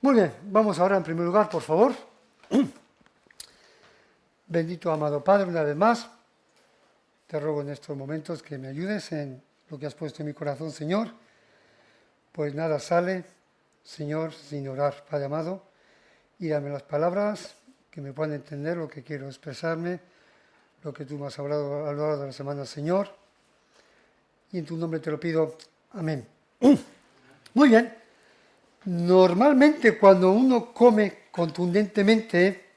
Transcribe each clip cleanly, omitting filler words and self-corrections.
Muy bien, vamos ahora en primer lugar, por favor. Bendito amado Padre, una vez más, te ruego en estos momentos que me ayudes en lo que has puesto en mi corazón, Señor. Pues nada sale, Señor, sin orar, Padre amado, y dame las palabras que me puedan entender lo que quiero expresarme, lo que tú me has hablado a lo largo de la semana, Señor. Y en tu nombre te lo pido. Amén. Muy bien. Normalmente cuando uno come contundentemente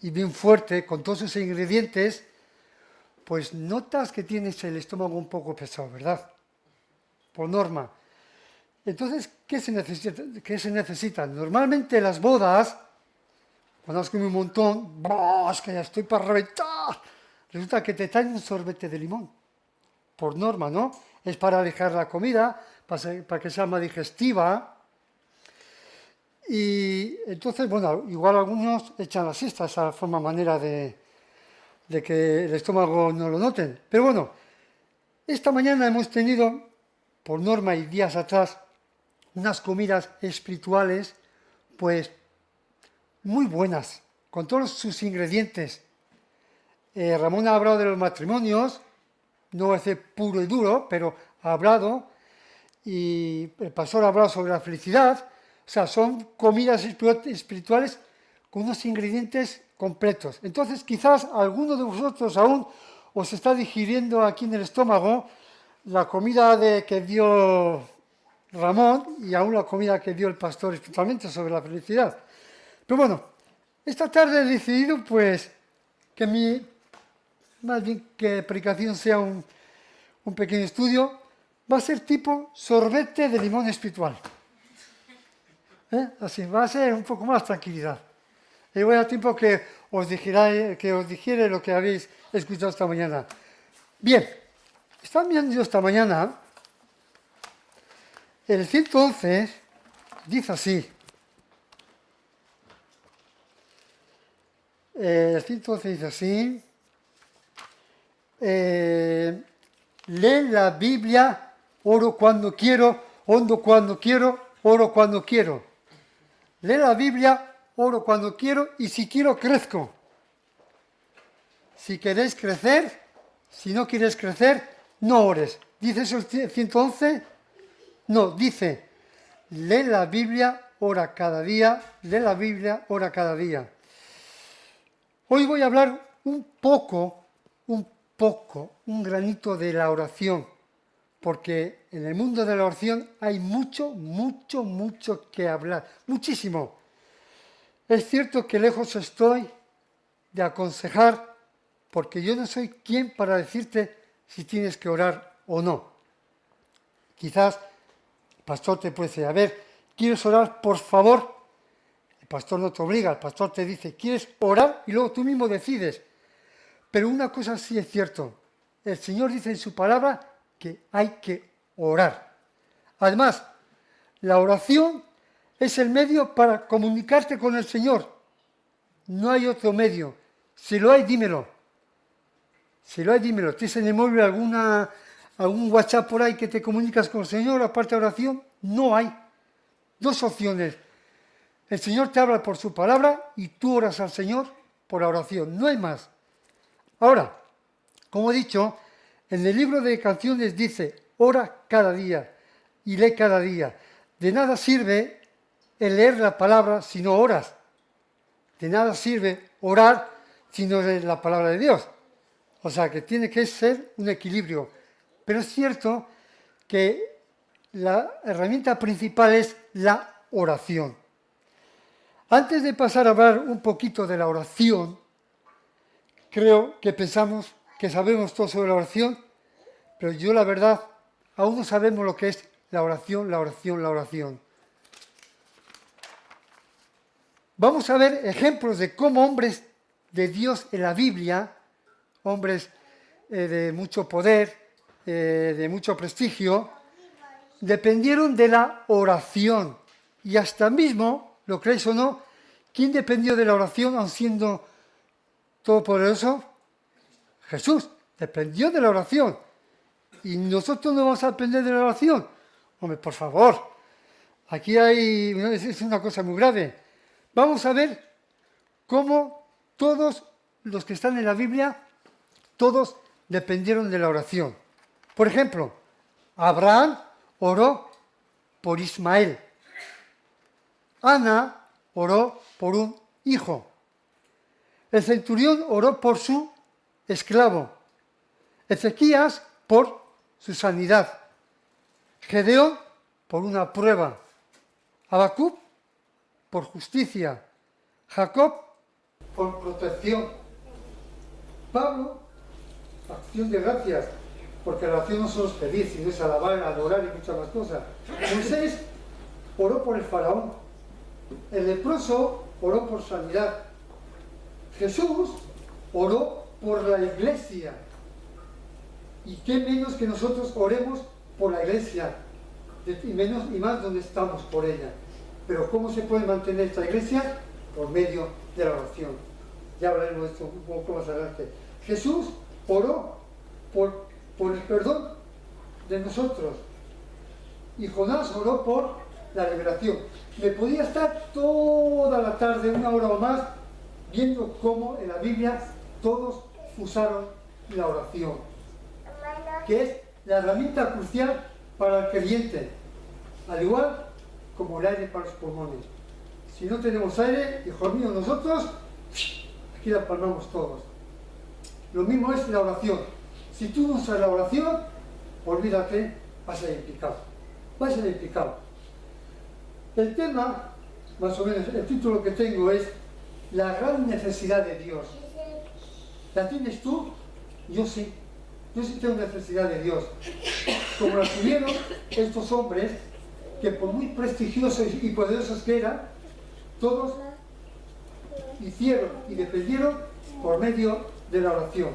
y bien fuerte, con todos sus ingredientes, pues notas que tienes el estómago un poco pesado, ¿verdad? Por norma. Entonces, ¿qué se necesita? Normalmente las bodas, cuando has comido un montón, es que ya estoy para reventar, resulta que te traen un sorbete de limón. Por norma, ¿no? Es para alejar la comida, para que sea más digestiva. Y entonces, bueno, igual algunos echan la siesta, esa manera de que el estómago no lo noten. Pero bueno, esta mañana hemos tenido, por norma y días atrás, unas comidas espirituales, pues, muy buenas, con todos sus ingredientes. Ramón ha hablado de los matrimonios, no es puro y duro, pero ha hablado, y el pastor ha hablado sobre la felicidad. O sea, son comidas espirituales con unos ingredientes completos. Entonces, quizás alguno de vosotros aún os está digiriendo aquí en el estómago la comida que dio Ramón y aún la comida que dio el pastor espiritualmente sobre la felicidad. Pero bueno, esta tarde he decidido pues que más bien que predicación sea un pequeño estudio, va a ser tipo sorbete de limón espiritual. Así, va a ser un poco más tranquilidad. Y voy a tiempo que os digiere lo que habéis escuchado esta mañana. Bien, estaba mirando yo esta mañana, el 111 dice así. El 111 dice así. Lee la Biblia, oro cuando quiero, hondo cuando quiero, oro cuando quiero. Lee la Biblia, oro cuando quiero y si quiero crezco. Si queréis crecer, si no quieres crecer, no ores. ¿Dice eso el 111? No, dice, lee la Biblia, ora cada día, lee la Biblia, ora cada día. Hoy voy a hablar un granito de la oración, porque en el mundo de la oración hay mucho que hablar, muchísimo. Es cierto que lejos estoy de aconsejar, porque yo no soy quien para decirte si tienes que orar o no. Quizás el pastor te puede decir, a ver, ¿quieres orar? Por favor. El pastor no te obliga, el pastor te dice, ¿quieres orar? Y luego tú mismo decides. Pero una cosa sí es cierto, el Señor dice en su palabra que hay que orar. Además, la oración es el medio para comunicarte con el Señor. No hay otro medio. Si lo hay, dímelo. Si lo hay, dímelo. ¿Tienes en el móvil algún WhatsApp por ahí que te comunicas con el Señor aparte de oración? No hay. Dos opciones. El Señor te habla por su palabra y tú oras al Señor por la oración. No hay más. Ahora, como he dicho, en el libro de canciones dice, ora cada día y lee cada día. De nada sirve el leer la palabra si no oras. De nada sirve orar si no lees la palabra de Dios. O sea que tiene que ser un equilibrio. Pero es cierto que la herramienta principal es la oración. Antes de pasar a hablar un poquito de la oración, creo que pensamos que sabemos todo sobre la oración, pero yo la verdad, aún no sabemos lo que es la oración. Vamos a ver ejemplos de cómo hombres de Dios en la Biblia, hombres de mucho poder, de mucho prestigio, dependieron de la oración. Y hasta mismo, lo creéis o no, ¿quién dependió de la oración aun siendo todopoderoso? Jesús dependió de la oración. ¿Y nosotros no vamos a depender de la oración? Hombre, por favor. Aquí hay, es una cosa muy grave. Vamos a ver cómo todos los que están en la Biblia, todos dependieron de la oración. Por ejemplo, Abraham oró por Ismael. Ana oró por un hijo. El centurión oró por su esclavo. Ezequías por su sanidad. Gedeón por una prueba. Habacuc por justicia. Jacob por protección. Pablo, acción de gracias, porque la oración no solo es pedir, sino es alabar, adorar y muchas más cosas. Moisés oró por el faraón. El leproso oró por sanidad. Jesús oró por la iglesia. Y qué menos que nosotros oremos por la iglesia, y menos y más donde estamos por ella. Pero ¿cómo se puede mantener esta iglesia? Por medio de la oración. Ya hablaremos de esto un poco más adelante. Jesús oró por el perdón de nosotros. Y Jonás oró por la liberación. Me podía estar toda la tarde, una hora o más, viendo cómo en la Biblia todos usaron la oración, que es la herramienta crucial para el creyente, al igual como el aire para los pulmones. Si no tenemos aire, hijos míos, nosotros aquí la palmamos todos. Lo mismo es la oración. Si tú no usas la oración, olvídate, vas a ir picado. Vas a ir picado. El tema, más o menos, el título que tengo es la gran necesidad de Dios. ¿La tienes tú? Yo sí. Yo sí tengo necesidad de Dios. Como la tuvieron estos hombres, que por muy prestigiosos y poderosos que eran, todos hicieron y dependieron por medio de la oración.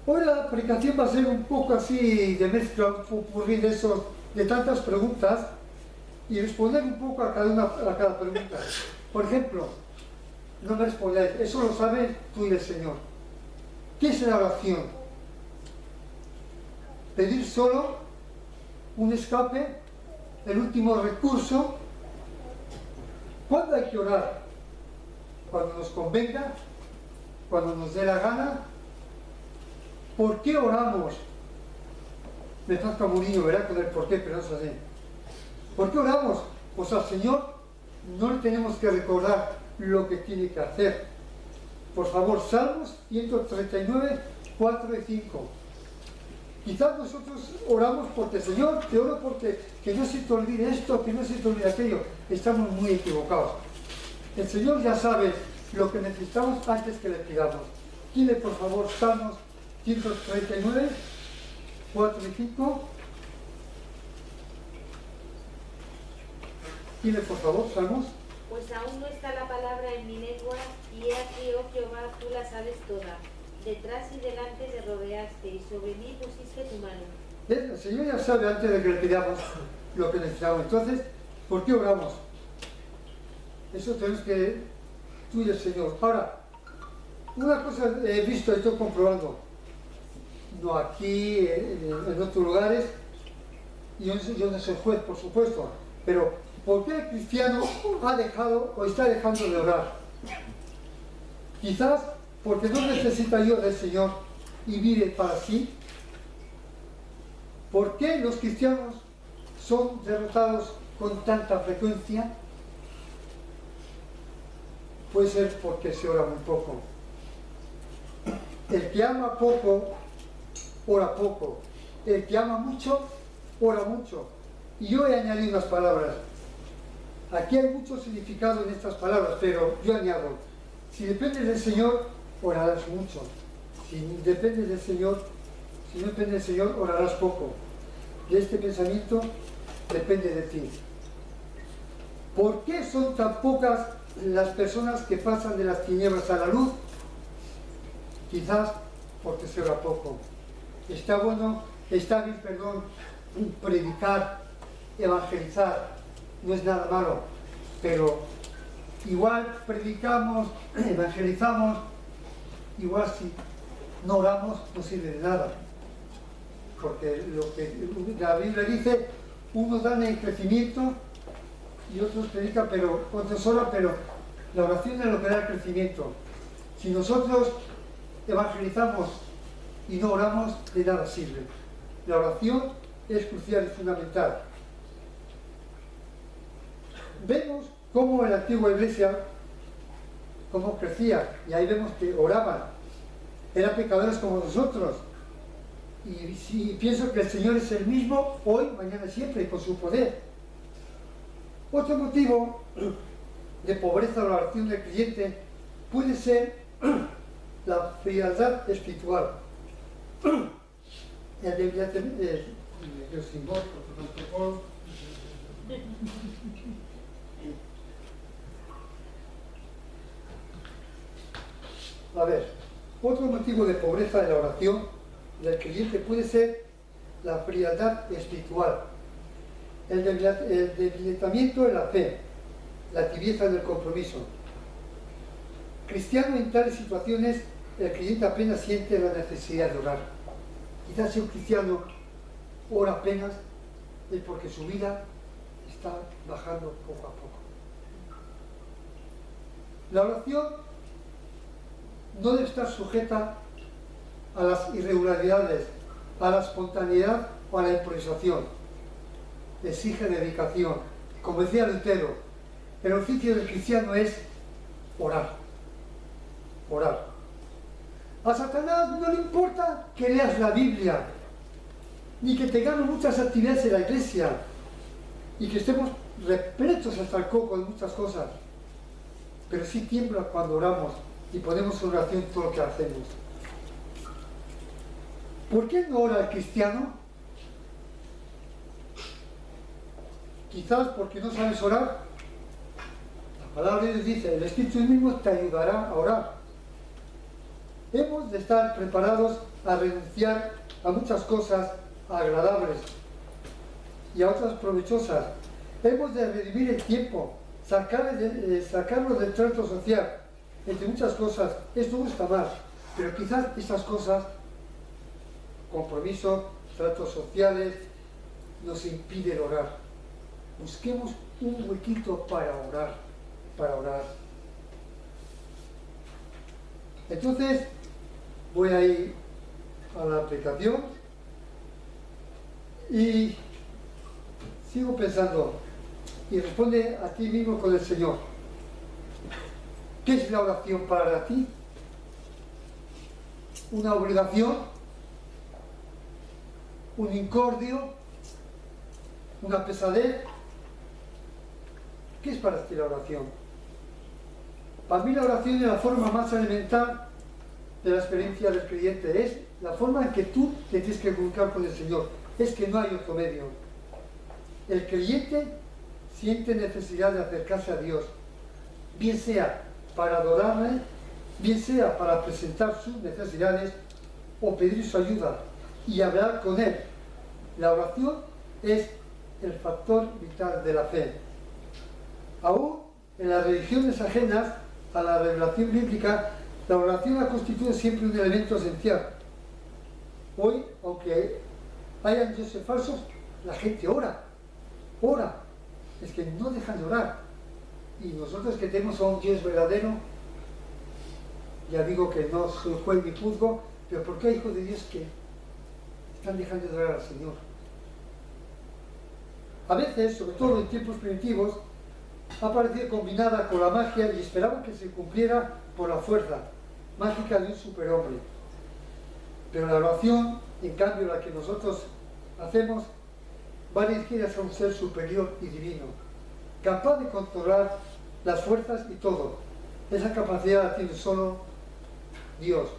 Hoy la predicación va a ser un poco así de mezcla, un popurrí de tantas preguntas, y responder un poco a cada pregunta. Por ejemplo, no me respondáis, eso lo sabes tú y el Señor. ¿Qué es la oración? Pedir solo un escape, el último recurso. ¿Cuándo hay que orar? Cuando nos convenga, cuando nos dé la gana. ¿Por qué oramos? Me trata como un niño, ¿verdad? Con el por qué, pero no es así. ¿Por qué oramos? Pues al Señor no le tenemos que recordar lo que tiene que hacer. Por favor, Salmos 139, 4 y 5. Quizás nosotros oramos porque, Señor, te oro porque que no se te olvide esto, que no se te olvide aquello. Estamos muy equivocados. El Señor ya sabe lo que necesitamos antes que le pidamos. Dile, por favor, Salmos 139, 4 y 5. Dile, por favor, Salmos. Pues aún no está la palabra en mi lengua, y he aquí, oh Jehová, tú la sabes toda. Detrás y delante me rodeaste, y sobre mí pusiste tu mano. El Señor ya sabe antes de que le pidamos lo que necesitamos. Entonces, ¿por qué oramos? Eso tenemos que tú y el Señor. Ahora, una cosa he visto y estoy comprobando, no aquí, en otros lugares, y yo no soy juez, por supuesto, pero ¿por qué el cristiano ha dejado o está dejando de orar? Quizás porque no necesita ayuda del Señor y vive para sí. ¿Por qué los cristianos son derrotados con tanta frecuencia? Puede ser porque se ora muy poco. El que ama poco, ora poco. El que ama mucho, ora mucho. Y yo he añadido unas palabras. Aquí hay mucho significado en estas palabras, pero yo añado, si dependes del Señor, orarás mucho. Si dependes del Señor, si no dependes del Señor, orarás poco. Y este pensamiento depende de ti. ¿Por qué son tan pocas las personas que pasan de las tinieblas a la luz? Quizás porque se ora poco. Está bueno, está bien, perdón, predicar, evangelizar, no es nada malo, pero igual predicamos, evangelizamos, igual si no oramos no sirve de nada, porque lo que la Biblia dice, unos dan en crecimiento y otros predican, pero otros oran, pero la oración es lo que da el crecimiento. Si nosotros evangelizamos y no oramos, de nada sirve. La oración es crucial y fundamental. Vemos cómo en la antigua iglesia, cómo crecía, y ahí vemos que oraban. Eran pecadores como nosotros. Y pienso que el Señor es el mismo hoy, mañana y siempre, con su poder. Otro motivo de pobreza o la oración del creyente puede ser la frialdad espiritual. El debilitamiento. A ver, otro motivo de pobreza de la oración del creyente puede ser la frialdad espiritual, el debilitamiento de la fe, la tibieza del compromiso. Cristiano, en tales situaciones, el creyente apenas siente la necesidad de orar. Quizás si un cristiano ora apenas es porque su vida está bajando poco a poco. La oración no debe estar sujeta a las irregularidades, a la espontaneidad o a la improvisación. Exige dedicación. Como decía Lutero, el oficio del cristiano es orar. Orar. A Satanás no le importa que leas la Biblia, ni que tengamos muchas actividades en la iglesia, y que estemos repletos hasta el coco de muchas cosas. Pero sí tiembla cuando oramos y ponemos en oración todo lo que hacemos. ¿Por qué no ora el cristiano? Quizás porque no sabes orar. La palabra de Dios dice, el Espíritu mismo te ayudará a orar. Hemos de estar preparados a renunciar a muchas cosas agradables y a otras provechosas. Hemos de redimir el tiempo, sacarlo del trato social, entre muchas cosas. Esto no está mal, pero quizás estas cosas, compromiso, tratos sociales, nos impiden orar. Busquemos un huequito para orar. Entonces, voy a ir a la aplicación y sigo pensando, y responde a ti mismo con el Señor. ¿Qué es la oración para ti? ¿Una obligación? ¿Un incordio? ¿Una pesadez? ¿Qué es para ti la oración? Para mí la oración es la forma más elemental de la experiencia del creyente. Es la forma en que tú te tienes que comunicar con el Señor. Es que no hay otro medio. El creyente siente necesidad de acercarse a Dios, bien sea para adorarle, bien sea para presentar sus necesidades o pedir su ayuda y hablar con Él. La oración es el factor vital de la fe. Aún en las religiones ajenas a la revelación bíblica, la oración ha constituido siempre un elemento esencial. Hoy, aunque hayan dioses falsos, la gente ora. Es que no dejan de orar. Y nosotros que tenemos a un Dios verdadero, ya digo que no soy juez ni juzgo, pero ¿por qué hay hijos de Dios que están dejando de orar al Señor? A veces, sobre todo en tiempos primitivos, ha aparecido combinada con la magia y esperaban que se cumpliera por la fuerza mágica de un superhombre. Pero la oración, en cambio, la que nosotros hacemos, va dirigida a un ser superior y divino, capaz de controlar las fuerzas y todo. Esa capacidad la tiene solo Dios.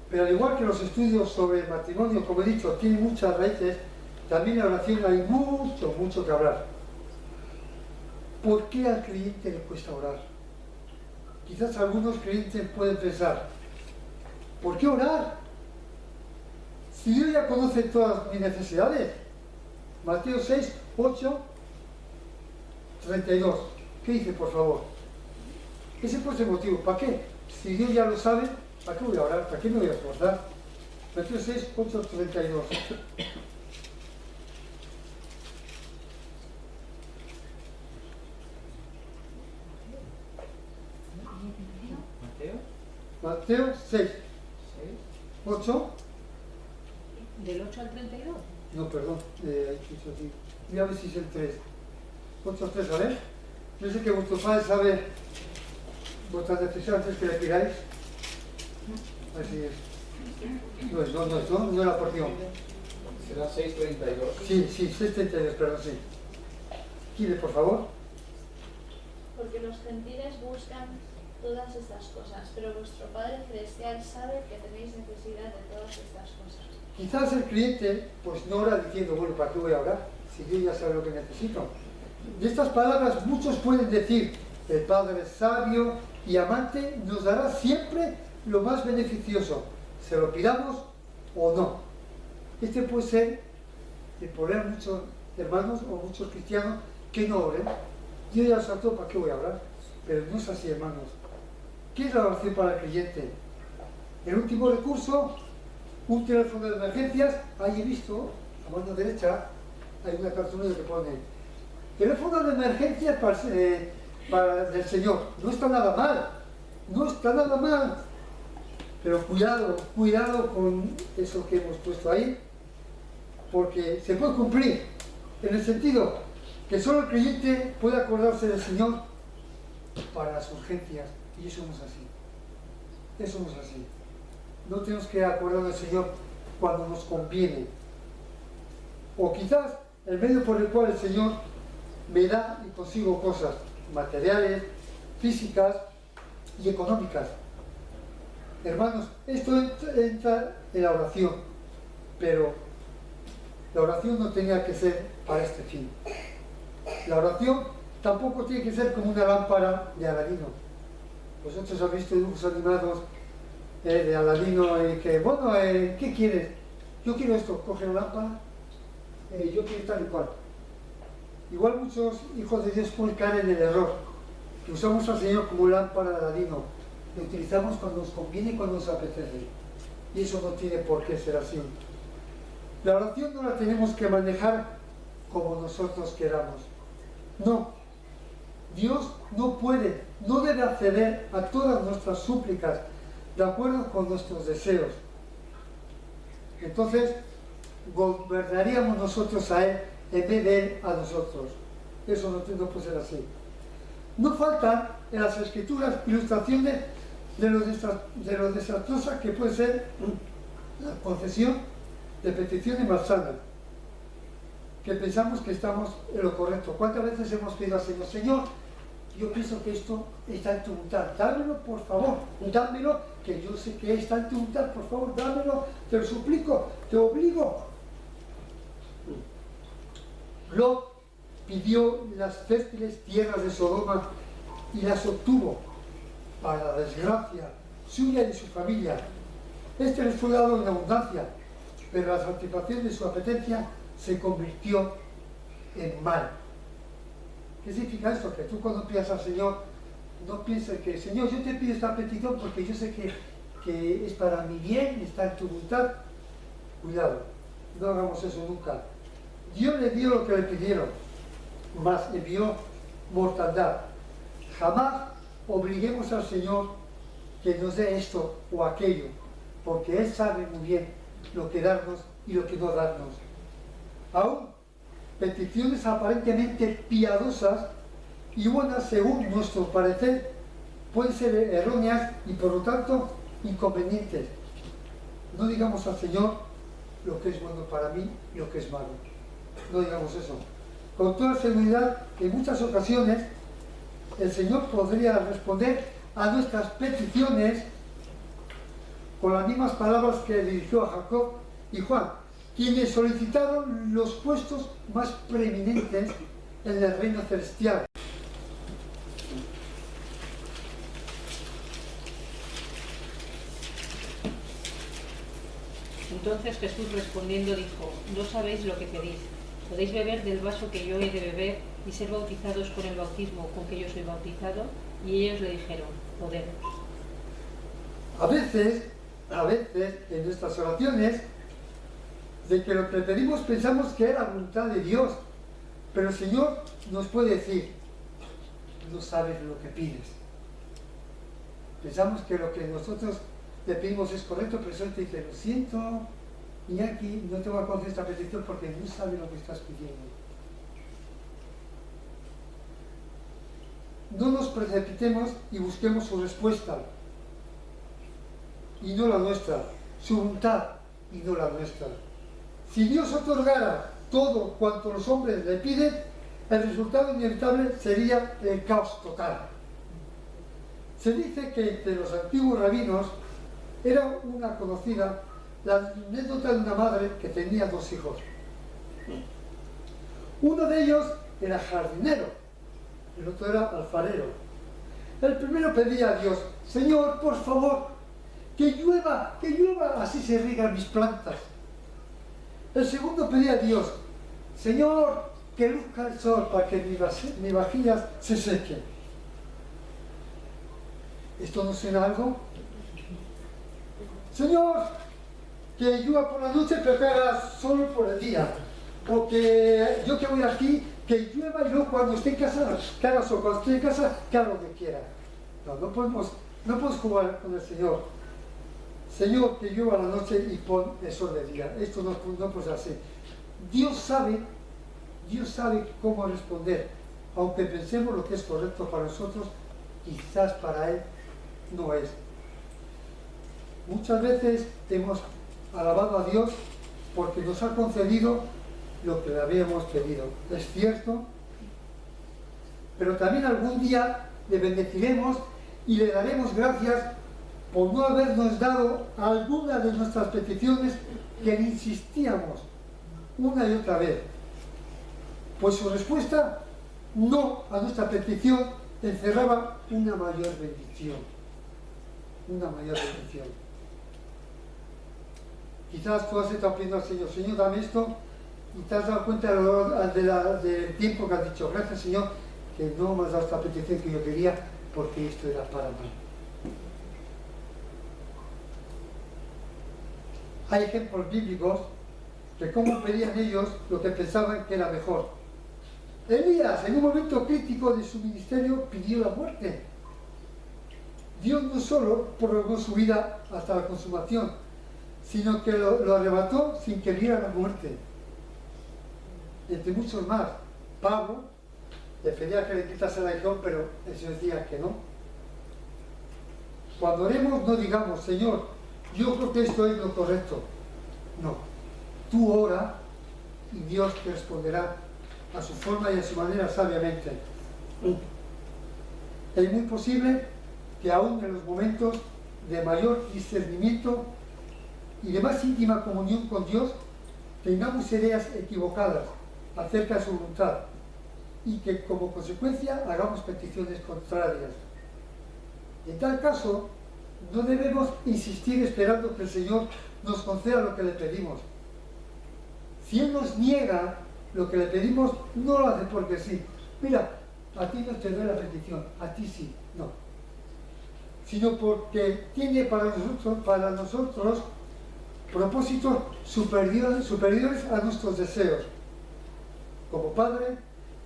Pero al igual que los estudios sobre el matrimonio, como he dicho, tienen muchas raíces, también en la oración hay mucho que hablar. ¿Por qué al creyente le cuesta orar? Quizás algunos creyentes pueden pensar, ¿por qué orar? Si Dios ya conoce todas mis necesidades. Mateo 6, 8, 32. ¿Qué dice, por favor? Ese puede ser el motivo. ¿Para qué? Si Dios ya lo sabe, ¿para qué voy a orar? ¿Para qué me voy a esforzar? Mateo 6, 8 al 32. Mateo 6, 8. ¿Del 8 al 32? No, perdón, voy a ver si es el 3. 8 al 3, ¿vale? Yo sé que vuestro Padre sabe vuestras necesidades antes que le pidáis. Así es. No es, no la porción. Será 6:32. Sí, 6:32, perdón, sí. Gile, por favor. Porque los gentiles buscan todas estas cosas, pero vuestro Padre Celestial sabe que tenéis necesidad de todas estas cosas. Quizás el cliente pues no ora diciendo, bueno, ¿para qué voy a orar? Si yo ya sé lo que necesito. De estas palabras muchos pueden decir, el Padre sabio y amante nos dará siempre lo más beneficioso, se lo pidamos o no. Este puede ser el problema de muchos hermanos o muchos cristianos que no oren. Yo ya salto, ¿para qué voy a orar? Pero no es así, hermanos. ¿Qué es la oración para el creyente? El último recurso, un teléfono de emergencias. Ahí he visto, a mano derecha, hay una cartulina que pone teléfono de emergencias para el Señor. No está nada mal, no está nada mal. Pero cuidado con eso que hemos puesto ahí, porque se puede cumplir, en el sentido que solo el creyente puede acordarse del Señor para las urgencias, y eso no es así. Eso no es así. No tenemos que acordarnos del Señor cuando nos conviene. O quizás el medio por el cual el Señor me da y consigo cosas materiales, físicas y económicas. Hermanos, esto entra en la oración, pero la oración no tenía que ser para este fin. La oración tampoco tiene que ser como una lámpara de Aladino. Vosotros habéis visto dibujos animados de Aladino que, bueno, ¿qué quieres? Yo quiero esto, coge la lámpara, yo quiero tal y cual. Igual muchos hijos de Dios pueden caer en el error, que usamos al Señor como lámpara de Aladino, lo utilizamos cuando nos conviene y cuando nos apetece. Y eso no tiene por qué ser así. La oración no la tenemos que manejar como nosotros queramos. No. Dios no puede, no debe acceder a todas nuestras súplicas de acuerdo con nuestros deseos. Entonces, gobernaríamos nosotros a Él en vez de Él a nosotros. Eso no puede ser así. No faltan en las Escrituras ilustraciones de lo desastrosa que puede ser la concesión de peticiones malsanas, que pensamos que estamos en lo correcto. ¿Cuántas veces hemos pedido al Señor, Señor, yo pienso que esto está en tu voluntad, dámelo por favor, dámelo, que yo sé que está en tu voluntad, por favor, dámelo, te lo suplico, te obligo? Lot pidió las fértiles tierras de Sodoma y las obtuvo, para la desgracia suya y de su familia. Este les fue dado en abundancia, pero la satisfacción de su apetencia se convirtió en mal. ¿Qué significa esto? Que tú cuando pidas al Señor, no pienses que, Señor, yo te pido esta petición porque yo sé que es para mi bien, está en tu voluntad. Cuidado, no hagamos eso nunca. Dios le dio lo que le pidieron, mas envió mortandad. Jamás obliguemos al Señor que nos dé esto o aquello, porque Él sabe muy bien lo que darnos y lo que no darnos. Aún peticiones aparentemente piadosas y buenas según nuestro parecer pueden ser erróneas y por lo tanto inconvenientes. No digamos al Señor lo que es bueno para mí y lo que es malo. No digamos eso. Con toda seguridad, en muchas ocasiones el Señor podría responder a nuestras peticiones con las mismas palabras que dirigió a Jacob y Juan, quienes solicitaron los puestos más preeminentes en el reino celestial. Entonces Jesús respondiendo dijo, no sabéis lo que pedís. ¿Podéis beber del vaso que yo he de beber y ser bautizados con el bautismo con que yo soy bautizado? Y ellos le dijeron, podemos. A veces a veces en nuestras oraciones de que lo que pedimos pensamos que es la voluntad de Dios, pero el Señor nos puede decir, no sabes lo que pides. Pensamos que lo que nosotros le pedimos es correcto, pero el Señor te dice, lo siento, Iñaki, no te voy a conceder esta petición porque no sabes lo que estás pidiendo. No nos precipitemos y busquemos su respuesta, y no la nuestra, su voluntad y no la nuestra. Si Dios otorgara todo cuanto los hombres le piden, el resultado inevitable sería el caos total. Se dice que entre los antiguos rabinos era una conocida la anécdota de una madre que tenía 2 hijos. Uno de ellos era jardinero, el otro era alfarero. El primero pedía a Dios, Señor, por favor, que llueva, así se riegan mis plantas. El segundo pedía a Dios, Señor, que luzca el sol para que mis vajillas se sequen. ¿Esto no suena algo? Señor, que llueva por la noche pero que haga sol por el día. O que yo que voy aquí, que llueva y luego cuando esté en casa, que haga sol. Cuando esté en casa, que haga lo que quiera. No podemos jugar con el Señor. Señor, que llueva la noche y pon el sol del día. Esto no puede ser. Dios sabe cómo responder. Aunque pensemos lo que es correcto para nosotros, quizás para Él no es. Muchas veces hemos alabado a Dios porque nos ha concedido lo que le habíamos pedido. Es cierto, pero también algún día le bendeciremos y le daremos gracias por no habernos dado alguna de nuestras peticiones que le insistíamos una y otra vez. Pues su respuesta no a nuestra petición encerraba una mayor bendición. Una mayor bendición. Quizás tú has estado pidiendo al Señor, Señor, dame esto, y te has dado cuenta del tiempo que has dicho, gracias Señor, que no me has dado esta petición que yo quería, porque esto era para mí. Hay ejemplos bíblicos de cómo pedían ellos lo que pensaban que era mejor. Elías, en un momento crítico de su ministerio, pidió la muerte. Dios no solo prolongó su vida hasta la consumación, sino que lo arrebató sin que viera la muerte. Entre muchos más. Pablo le pedía que le quitase la aguijón, pero él se decía que no. Cuando oremos no digamos, Señor, yo creo que esto es lo correcto. No. Tú ora y Dios te responderá a su forma y a su manera sabiamente. Es muy posible que aún en los momentos de mayor discernimiento y de más íntima comunión con Dios tengamos ideas equivocadas acerca de su voluntad y que como consecuencia hagamos peticiones contrarias. En tal caso, no debemos insistir esperando que el Señor nos conceda lo que le pedimos. Si Él nos niega lo que le pedimos, no lo hace porque sí. Mira, a ti no te doy la petición, a ti sí, no. Sino porque tiene para nosotros propósitos superiores a nuestros deseos. Como Padre,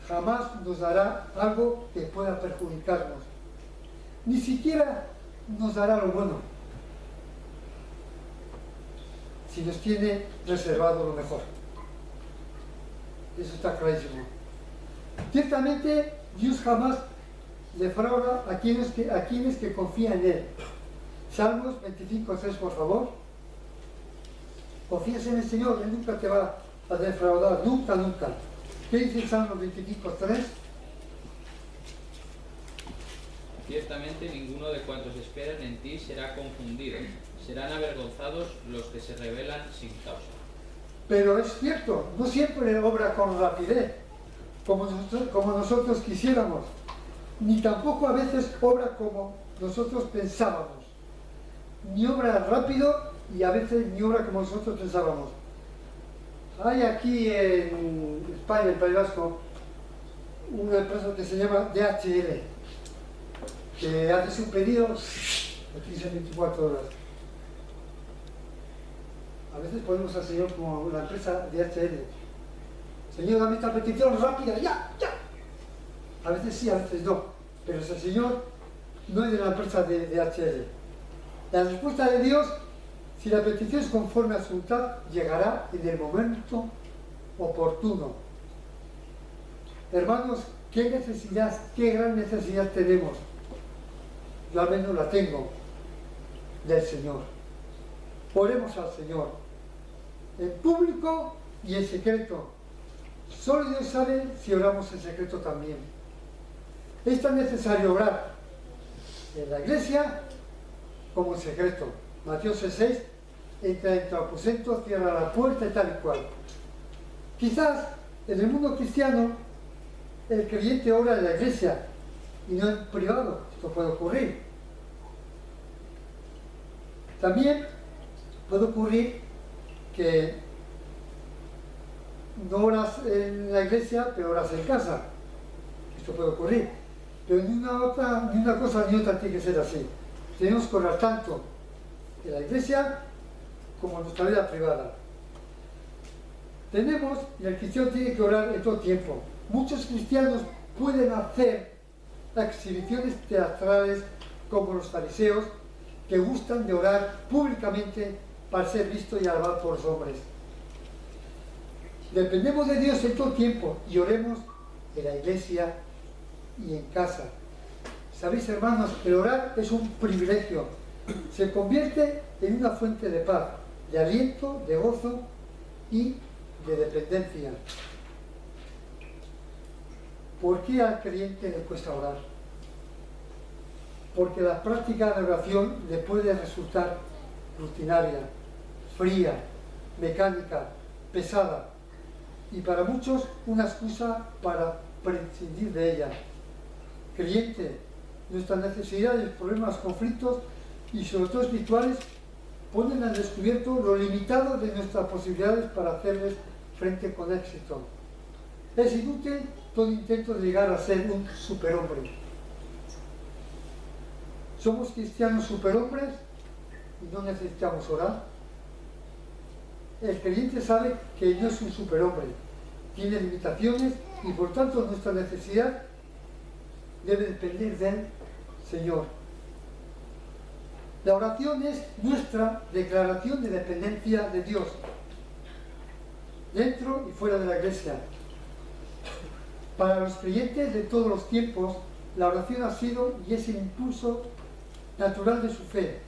jamás nos dará algo que pueda perjudicarnos. Ni siquiera nos dará lo bueno, si nos tiene reservado lo mejor. Eso está clarísimo. Ciertamente, Dios jamás defrauda a quienes que confían en Él. Salmos 25:3, por favor. Confías en el Señor, Él nunca te va a defraudar, nunca, nunca. ¿Qué dice el Salmo 25:3? Ciertamente ninguno de cuantos esperan en ti será confundido. Serán avergonzados los que se rebelan sin causa. Pero es cierto, no siempre obra con rapidez, como nosotros quisiéramos, ni tampoco a veces obra como nosotros pensábamos. Ni obra rápido y a veces ni obra como nosotros pensábamos. Hay aquí en España, en el País Vasco, una empresa que se llama DHL, que haces un pedido de 15 a 24 horas. A veces ponemos al Señor como la empresa de HL. Señor, dame esta petición rápida, ya, ya. A veces sí, a veces no. Pero ese Señor no es de la empresa de HL. La respuesta de Dios, si la petición es conforme a su voluntad, llegará en el momento oportuno. Hermanos, ¿qué necesidad, qué gran necesidad tenemos? Yo al menos la tengo del Señor. Oremos al Señor, en público y en secreto. Solo Dios sabe si oramos en secreto también. Es tan necesario orar en la iglesia como en secreto. Mateo 6:6, entra en tu aposento, cierra la puerta y tal y cual. Quizás en el mundo cristiano el creyente ora en la iglesia y no en privado. Esto puede ocurrir. También puede ocurrir que no oras en la iglesia, pero oras en casa. Esto puede ocurrir. Pero ni una cosa ni otra tiene que ser así. Tenemos que orar tanto en la iglesia como en nuestra vida privada. Tenemos, y el cristiano tiene que orar en todo tiempo. Muchos cristianos pueden hacer exhibiciones teatrales como los fariseos, que gustan de orar públicamente para ser visto y alabado por los hombres. Dependemos de Dios en todo tiempo y oremos en la iglesia y en casa. Sabéis, hermanos, el orar es un privilegio. Se convierte en una fuente de paz, de aliento, de gozo y de dependencia. ¿Por qué al creyente le cuesta orar? Porque la práctica de oración le puede resultar rutinaria, fría, mecánica, pesada y para muchos una excusa para prescindir de ella. Creyente, nuestras necesidades, problemas, conflictos y sobre todo espirituales ponen al descubierto lo limitado de nuestras posibilidades para hacerles frente con éxito. Es inútil todo intento de llegar a ser un superhombre. ¿Somos cristianos superhombres y no necesitamos orar? El creyente sabe que no es un superhombre, tiene limitaciones y por tanto nuestra necesidad debe depender del Señor. La oración es nuestra declaración de dependencia de Dios, dentro y fuera de la iglesia. Para los creyentes de todos los tiempos, la oración ha sido y es el impulso natural de su fe.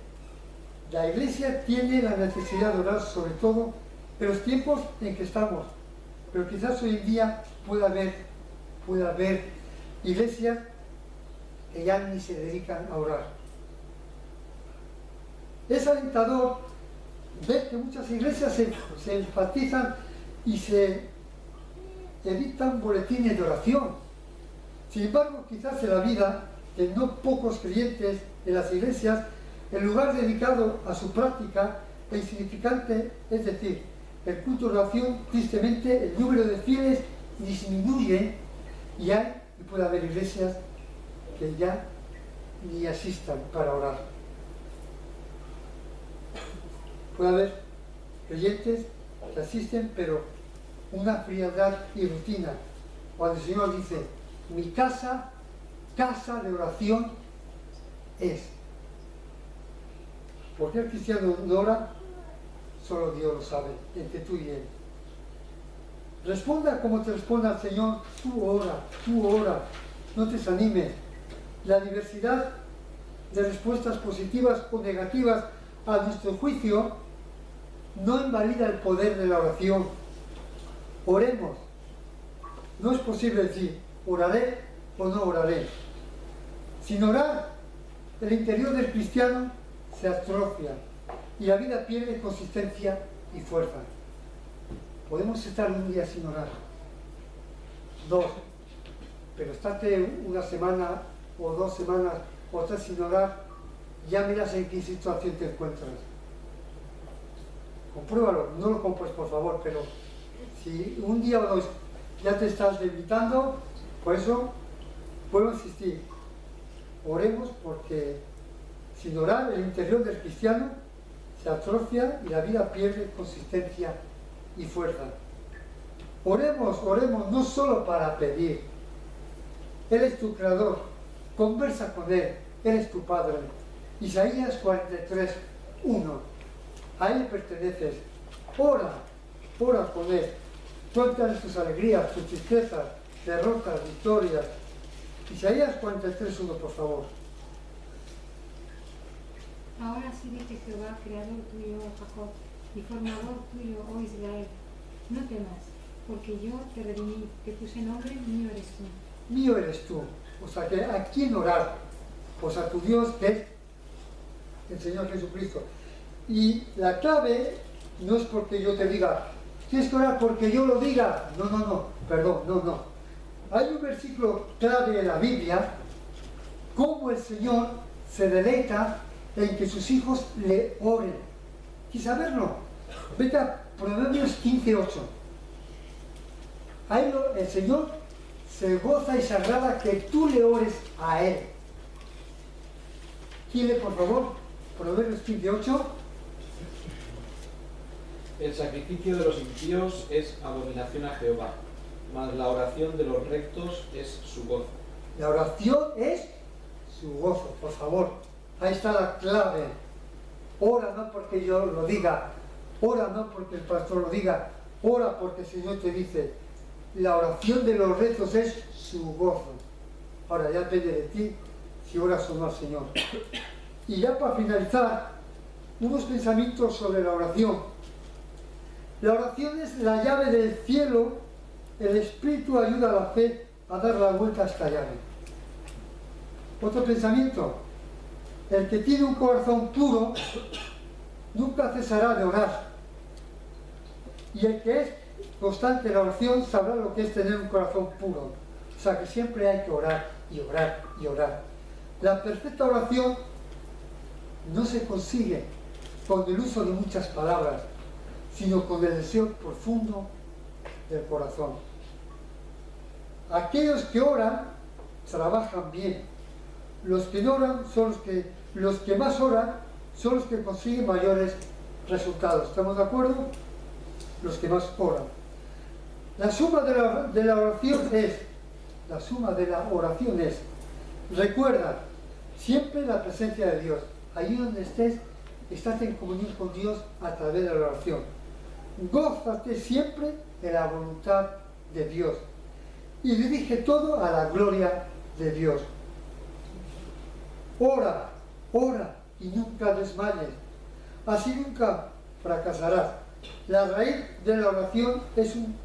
La iglesia tiene la necesidad de orar sobre todo en los tiempos en que estamos, pero quizás hoy en día pueda haber iglesias que ya ni se dedican a orar. Es alentador ver que muchas iglesias se enfatizan y se editan boletines de oración. Sin embargo, quizás en la vida de no pocos creyentes en las iglesias, el lugar dedicado a su práctica e insignificante, es decir, el culto de oración, tristemente el número de fieles disminuye y puede haber iglesias que ya ni asistan para orar. Puede haber creyentes que asisten, pero una frialdad y rutina. Cuando el Señor dice, mi casa de oración es. ¿Por qué el cristiano no ora? Solo Dios lo sabe, entre tú y Él. Responda como te responda el Señor, tú ora, no te desanimes. La diversidad de respuestas positivas o negativas a nuestro juicio no invalida el poder de la oración. Oremos. No es posible decir, oraré o no oraré. Sin orar, el interior del cristiano se atrofia y la vida pierde consistencia y fuerza. Podemos estar un día sin orar, 2, pero estate una semana o 2 semanas o 3 sin orar, ya miras en qué situación te encuentras. Compruébalo, no lo compruebes por favor, pero si un día o 2 ya te estás debilitando, por eso puedo insistir, oremos porque sin orar el interior del cristiano se atrofia y la vida pierde consistencia y fuerza. Oremos, oremos no solo para pedir. Él es tu creador, conversa con Él, Él es tu Padre. Isaías 43, 1. A Él perteneces. Ora, ora con Él. Cuéntale tus alegrías, tus tristezas, derrotas, victorias. Isaías 43, 1, por favor. Ahora sí dice Jehová, creador tuyo, oh Jacob, y formador tuyo, oh Israel. No temas, porque yo te redimí, te puse nombre, mío eres tú. Mío eres tú. O sea, que ¿a quién orar? Pues a tu Dios, que es el Señor Jesucristo. Y la clave no es porque yo te diga, tienes que orar porque yo lo diga. No, no, no, perdón, no, no. Hay un versículo clave en la Biblia, cómo el Señor se deleita en que sus hijos le oren. ¿Quieres saberlo? Vete a Proverbios 15:8. Ahí el Señor se goza y se agrada que tú le ores a Él. ¿Quién lee, por favor? Proverbios 15:8. El sacrificio de los impíos es abominación a Jehová, mas la oración de los rectos es su gozo. La oración es su gozo, por favor. Ahí está la clave. Ora no porque yo lo diga, ora no porque el pastor lo diga, ora porque el Señor te dice. La oración de los rectos es su gozo. Ahora ya depende de ti si oras o no al Señor. Y ya para finalizar, unos pensamientos sobre la oración. La oración es la llave del cielo. El Espíritu ayuda a la fe a dar la vuelta a esta llave. Otro pensamiento. El que tiene un corazón puro nunca cesará de orar. Y el que es constante en la oración sabrá lo que es tener un corazón puro. O sea que siempre hay que orar y orar y orar. La perfecta oración no se consigue con el uso de muchas palabras, sino con el deseo profundo del corazón. Aquellos que oran trabajan bien. Los que no oran son los que más oran son los que consiguen mayores resultados. ¿Estamos de acuerdo? Los que más oran. La suma de la oración es, recuerda siempre la presencia de Dios. Allí donde estés, estás en comunión con Dios a través de la oración. Gózate siempre de la voluntad de Dios y dirige todo a la gloria de Dios. Ora, ora y nunca desmayes. Así nunca fracasarás. La raíz de la oración es un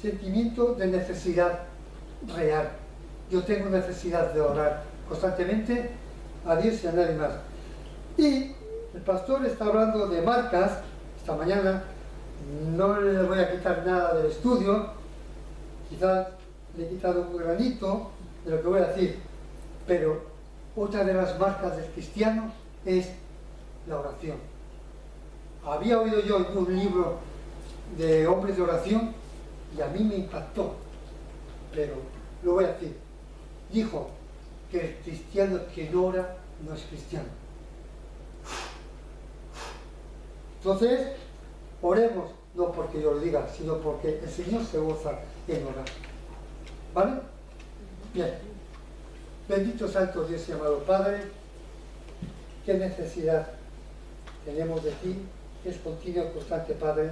sentimiento de necesidad real. Yo tengo necesidad de orar constantemente a Dios y a nadie más. Y el pastor está hablando de marcas esta mañana. No le voy a quitar nada del estudio, quizás le he quitado un granito de lo que voy a decir, pero otra de las marcas del cristiano es la oración. Había oído yo en un libro de hombres de oración y a mí me impactó, pero lo voy a decir. Dijo que el cristiano que no ora no es cristiano. Entonces, oremos, no porque yo lo diga, sino porque el Señor se goza en orar. ¿Vale? Bien. Bendito Santo Dios y amado Padre, qué necesidad tenemos de ti, que es continuo y constante, Padre.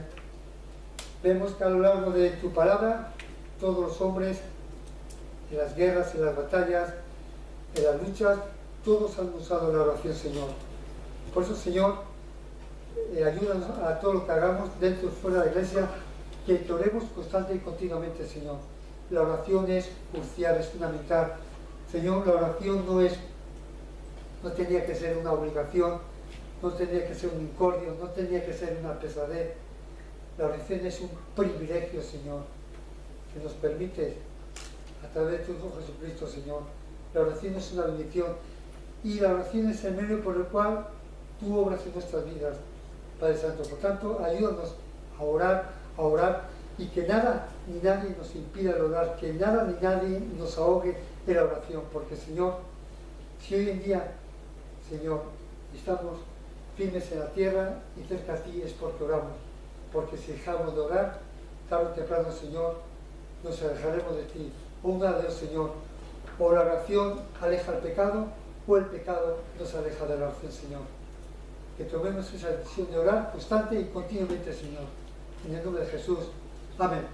Vemos que a lo largo de tu palabra, todos los hombres, en las guerras, en las batallas, en las luchas, todos han usado la oración, Señor. Por eso, Señor, ayúdanos a todo lo que hagamos dentro y fuera de la iglesia, que oremos constante y continuamente, Señor. La oración es crucial, es fundamental. Señor, la oración no tenía que ser una obligación, no tenía que ser un incordio, no tenía que ser una pesadez. La oración es un privilegio, Señor, que nos permite a través de tu Hijo Jesucristo, Señor. La oración es una bendición y la oración es el medio por el cual tú obras en nuestras vidas, Padre Santo. Por tanto, ayúdanos a orar y que nada ni nadie nos impida el orar, que nada ni nadie nos ahogue en la oración, porque, Señor, si hoy en día, Señor, estamos firmes en la tierra y cerca a ti es porque oramos. Porque si dejamos de orar, tarde o temprano, Señor, nos alejaremos de ti. Una de Dios, Señor, o la oración aleja el pecado, o el pecado nos aleja de la oración, Señor. Que tomemos esa decisión de orar constante y continuamente, Señor. En el nombre de Jesús. Amén.